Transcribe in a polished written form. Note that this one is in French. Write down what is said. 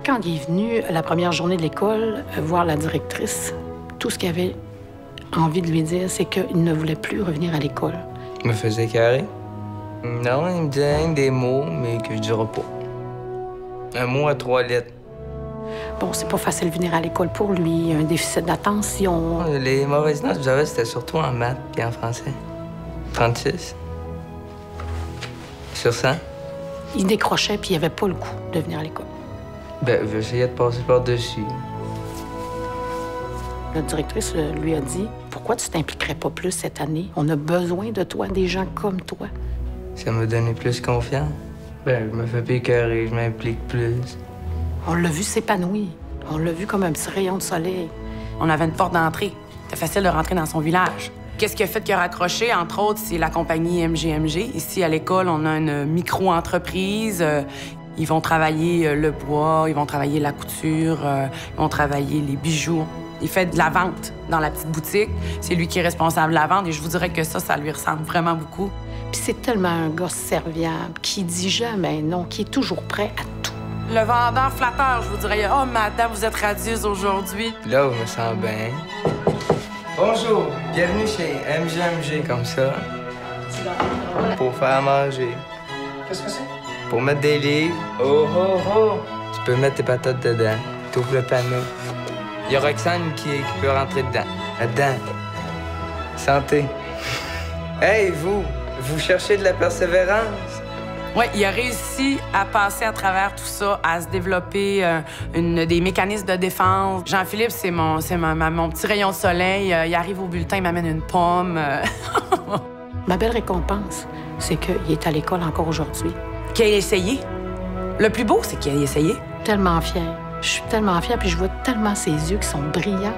Quand il est venu la première journée de l'école voir la directrice, tout ce qu'il avait envie de lui dire, c'est qu'il ne voulait plus revenir à l'école. Il me faisait carré. Non, il me disait des mots, mais que je dirais pas. Un mot à 3 lettres. Bon, c'est pas facile de venir à l'école pour lui, un déficit d'attention. Les mauvaises notes que j'avais, c'était surtout en maths et en français. 36. Sur 100. Il décrochait puis il avait pas le goût de venir à l'école. Ben, j'essayais de passer par-dessus. La directrice lui a dit « Pourquoi tu t'impliquerais pas plus cette année? On a besoin de toi, des gens comme toi. » Ça m'a donné plus confiance. Ben, je me fais plus carré, je m'implique plus. On l'a vu s'épanouir. On l'a vu comme un petit rayon de soleil. On avait une porte d'entrée. C'était facile de rentrer dans son village. Qu'est-ce qui a fait qu'il a raccroché, entre autres, c'est la compagnie MGMG. Ici, à l'école, on a une micro-entreprise. Ils vont travailler le bois, ils vont travailler la couture, ils vont travailler les bijoux. Il fait de la vente dans la petite boutique. C'est lui qui est responsable de la vente et je vous dirais que ça lui ressemble vraiment beaucoup. Puis c'est tellement un gars serviable, qui dit jamais non, qui est toujours prêt à tout. Le vendeur flatteur, je vous dirais, « Oh, madame, vous êtes radieuse aujourd'hui. » Là, je me sens bien. Bonjour, bienvenue chez MGMG, comme ça. Pour faire à manger. Qu'est-ce que c'est? Pour mettre des livres. Oh, oh, oh! Tu peux mettre tes patates dedans. T'ouvres le panneau. Il y a Roxane qui peut rentrer dedans. Là-dedans. Santé. Hey, vous cherchez de la persévérance? Oui, il a réussi à passer à travers tout ça, à se développer des mécanismes de défense. Jean-Philippe, c'est mon petit rayon de soleil. Il arrive au bulletin, il m'amène une pomme. Ma belle récompense, c'est qu'il est à l'école encore aujourd'hui. Qu'il ait essayé. Le plus beau, c'est qu'il ait essayé. Tellement fière. Je suis tellement fière, puis je vois tellement ses yeux qui sont brillants.